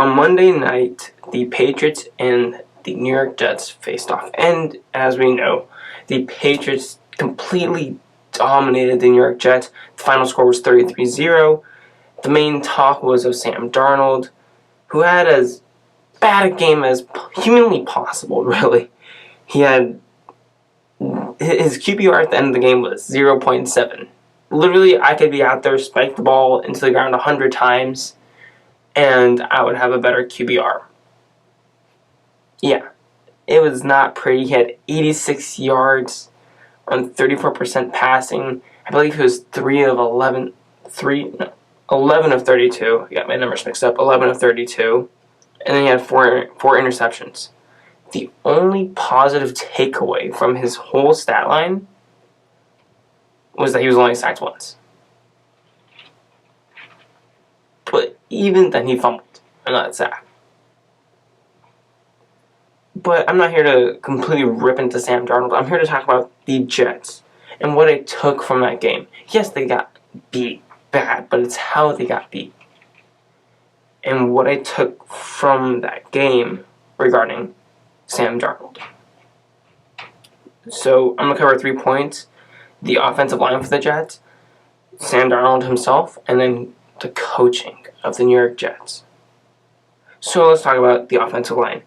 on Monday night, the Patriots and the New York Jets faced off. And as we know, the Patriots completely dominated the New York Jets. The final score was 33-0. The main talk was of Sam Darnold, who had as bad a game as humanly possible, really. He had his QBR at the end of the game was 0.7. Literally, I could be out there, spike the ball into the ground 100 times, and I would have a better QBR. Yeah, it was not pretty. He had 86 yards on 34% passing. I believe he was 11 of 32. I got my numbers mixed up. 11 of 32. And then he had four interceptions. The only positive takeaway from his whole stat line was that he was only sacked once. But even then, he fumbled and not sacked. But I'm not here to completely rip into Sam Darnold. I'm here to talk about the Jets and what I took from that game. Yes, they got beat bad, but it's how they got beat. And what I took from that game regarding Sam Darnold. So I'm going to cover 3 points. The offensive line for the Jets, Sam Darnold himself, and then the coaching of the New York Jets. So let's talk about the offensive line.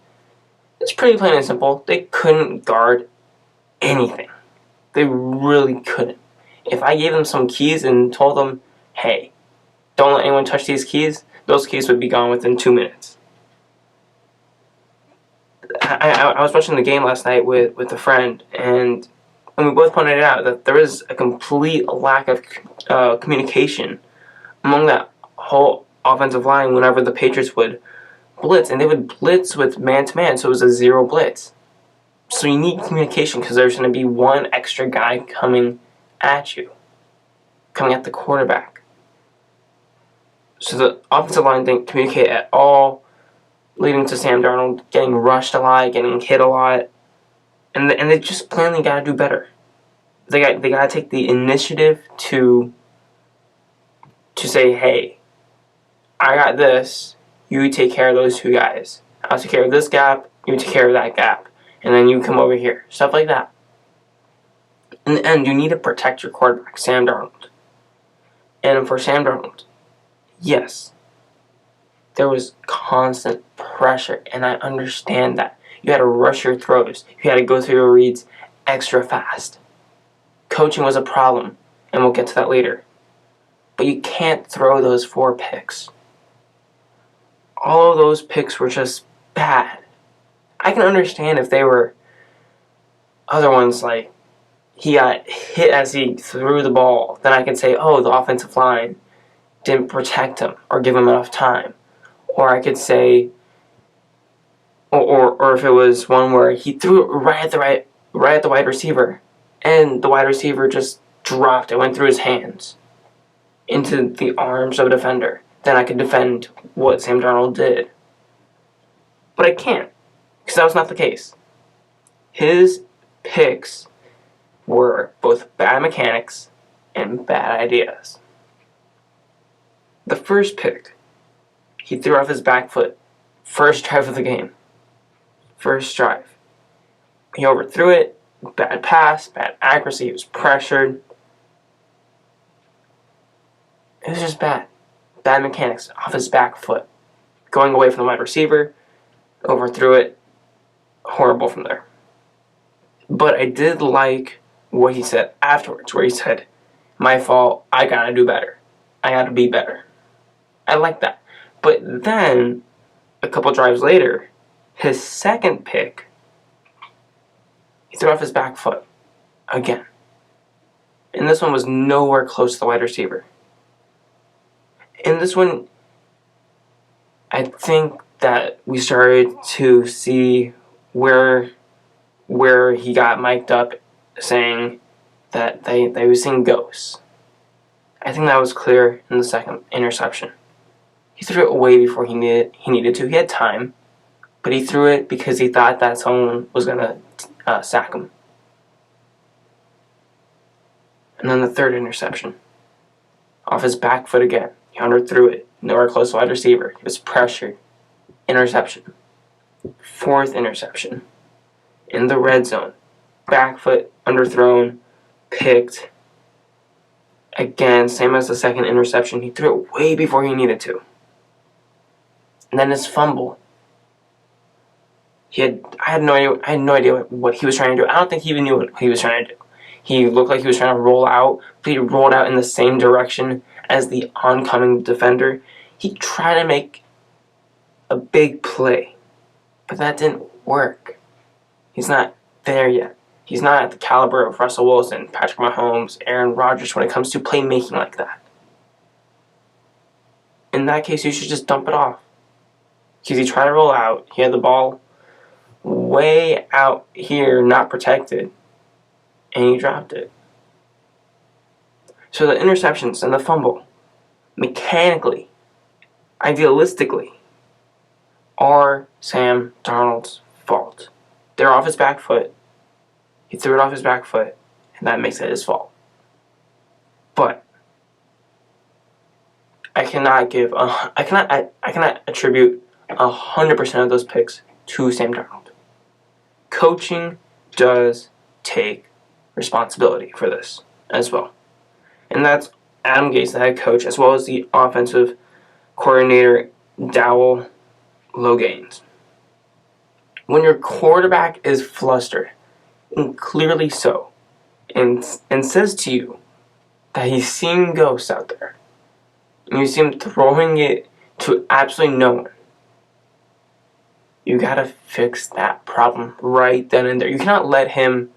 It's pretty plain and simple. They couldn't guard anything. They really couldn't. If I gave them some keys and told them, hey, don't let anyone touch these keys, those keys would be gone within 2 minutes. I was watching the game last night with a friend, and we both pointed out that there is a complete lack of communication among that whole offensive line whenever the Patriots would blitz, and they would blitz with man-to-man, so it was a zero blitz. So you need communication because there's going to be one extra guy coming at you, coming at the quarterback. So the offensive line didn't communicate at all, leading to Sam Darnold getting rushed a lot, getting hit a lot, and they just plainly got to do better. They got to take the initiative to say, hey, I got this. You take care of those two guys. I'll take care of this gap. You take care of that gap, and then you come over here. Stuff like that. In the end, you need to protect your quarterback, Sam Darnold. And for Sam Darnold, yes, there was constant pressure, and I understand that. You had to rush your throws. You had to go through your reads extra fast. Coaching was a problem, and we'll get to that later. But you can't throw those 4 picks. All of those picks were just bad. I can understand if they were other ones like he got hit as he threw the ball. Then I can say, oh, the offensive line didn't protect him or give him enough time. Or I could say, or if it was one where he threw it right at the wide receiver, and the wide receiver just dropped. It went through his hands into the arms of a defender. Then I could defend what Sam Darnold did. But I can't, because that was not the case. His picks were both bad mechanics and bad ideas. The first pick, he threw off his back foot. First drive of the game. First drive. He overthrew it. Bad pass, bad accuracy. He was pressured. It was just bad. Bad mechanics off his back foot. Going away from the wide receiver. Overthrew it. Horrible from there. But I did like what he said afterwards, where he said, my fault, I gotta do better. I gotta be better. I like that. But then, a couple drives later, his second pick, he threw off his back foot again. And this one was nowhere close to the wide receiver. In this one, I think that we started to see where he got mic'd up saying that they were seeing ghosts. I think that was clear in the second interception. He threw it away before he needed to. He had time, but he threw it because he thought that someone was going to sack him. And then the third interception. Off his back foot again. He underthrew it. Nowhere close to wide receiver. He was pressured. interception. Fourth interception. In the red zone. Back foot, underthrown, picked. Again, same as the second interception. He threw it way before he needed to. And then his fumble. I had no idea what he was trying to do. I don't think he even knew what he was trying to do. He looked like he was trying to roll out, but he rolled out in the same direction as the oncoming defender. He tried to make a big play, but that didn't work. He's not there yet. He's not at the caliber of Russell Wilson, Patrick Mahomes, Aaron Rodgers when it comes to playmaking like that. In that case, you should just dump it off. Because he tried to roll out. He had the ball way out here, not protected, and he dropped it. So the interceptions and the fumble, mechanically, idealistically, are Sam Darnold's fault. They're off his back foot. He threw it off his back foot, and that makes it his fault. But I cannot attribute 100% of those picks to Sam Darnold. Coaching does take responsibility for this as well. And that's Adam Gase, the head coach, as well as the offensive coordinator, Dowell Logains. When your quarterback is flustered, and clearly so, and says to you that he's seeing ghosts out there, and you see him throwing it to absolutely no one, you gotta fix that problem right then and there. You cannot let him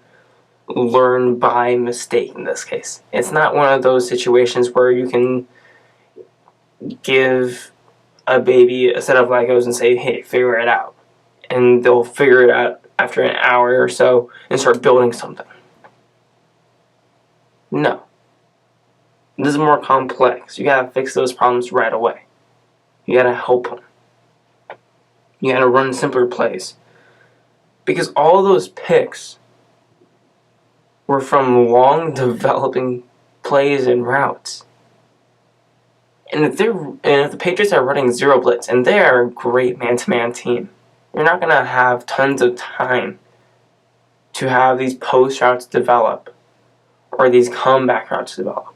learn by mistake in this case. It's not one of those situations where you can give a baby a set of Legos and say, hey, figure it out. And they'll figure it out after an hour or so and start building something. No. This is more complex. You gotta fix those problems right away. You gotta help them. You gotta run simpler plays. Because all those picks were from long developing plays and routes. And if the Patriots are running zero blitz, and they are a great man-to-man team, you're not gonna have tons of time to have these post routes develop, or these comeback routes develop,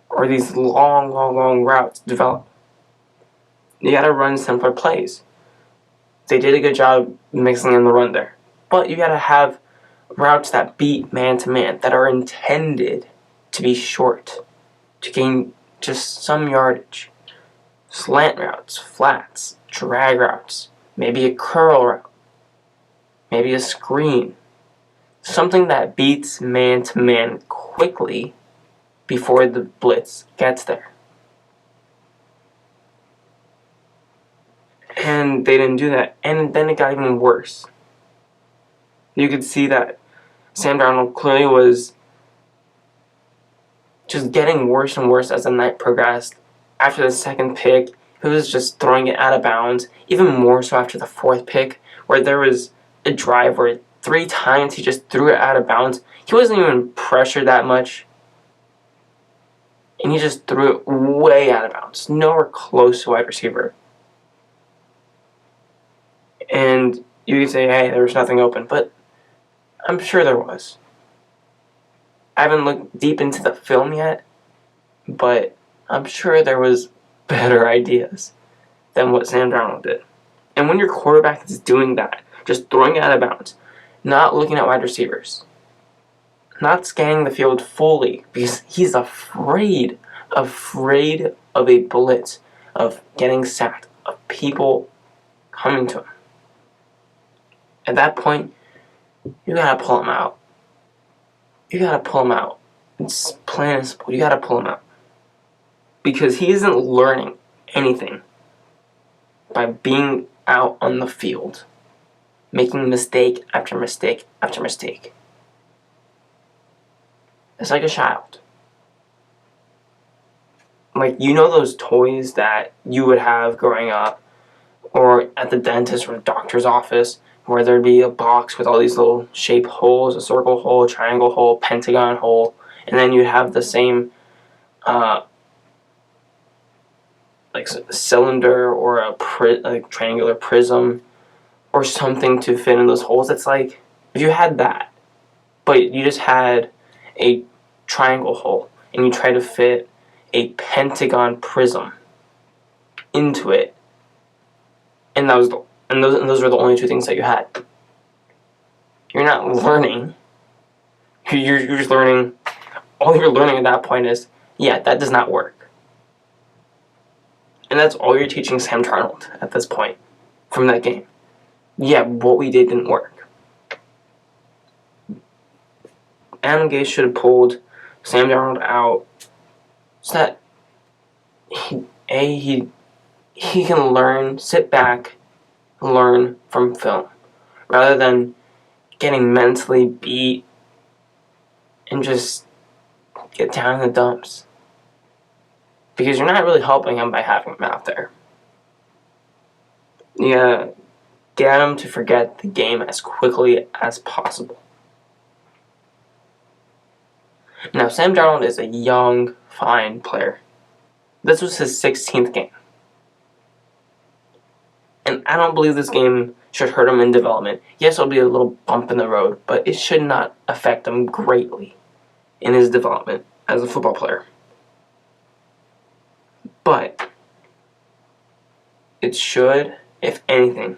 or these long routes develop. You gotta run simpler plays. They did a good job mixing in the run there. But you gotta have routes that beat man-to-man, that are intended to be short, to gain just some yardage. Slant routes, flats, drag routes, maybe a curl route, maybe a screen. Something that beats man-to-man quickly before the blitz gets there. And they didn't do that. And then it got even worse. You could see that Sam Darnold clearly was just getting worse and worse as the night progressed. After the second pick, he was just throwing it out of bounds. Even more so after the fourth pick, where there was a drive where 3 times he just threw it out of bounds. He wasn't even pressured that much. And he just threw it way out of bounds. Nowhere close to wide receiver. And you could say, hey, there was nothing open. But I'm sure there was. I haven't looked deep into the film yet. But I'm sure there was better ideas than what Sam Darnold did. And when your quarterback is doing that, just throwing it out of bounds, not looking at wide receivers, not scanning the field fully, because he's afraid of a blitz, of getting sacked, of people coming to him. At that point, you gotta pull him out. You gotta pull him out. It's plain and simple. You gotta pull him out. Because he isn't learning anything by being out on the field, making mistake after mistake after mistake. It's like a child. Like, you know those toys that you would have growing up, or at the dentist or the doctor's office, where there'd be a box with all these little shape holes, a circle hole, triangle hole, pentagon hole, and then you'd have the same like a cylinder or a like triangular prism or something to fit in those holes. It's like if you had that, but you just had a triangle hole and you try to fit a pentagon prism into it, and those were the only two things that you had. You're not learning. You're just learning. All you're learning at that point is, yeah, that does not work. And that's all you're teaching Sam Darnold at this point from that game. Yeah, what we did didn't work. Adam Gase should have pulled Sam Darnold out so that he can learn, sit back, learn from film, rather than getting mentally beat and just get down in the dumps. Because you're not really helping him by having him out there. You gotta get him to forget the game as quickly as possible. Now, Sam Darnold is a young, fine player. This was his 16th game. And I don't believe this game should hurt him in development. Yes, it'll be a little bump in the road, but it should not affect him greatly in his development as a football player. But it should, if anything,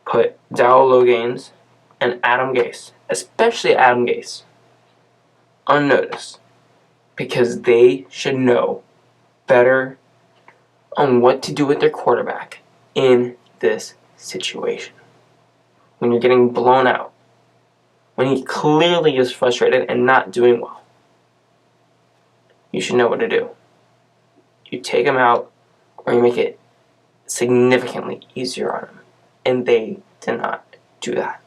put Darrell Logains and Adam Gase, especially Adam Gase, on notice, because they should know better on what to do with their quarterback in this situation. When you're getting blown out, when he clearly is frustrated and not doing well, you should know what to do. You take him out, or you make it significantly easier on him. And they did not do that.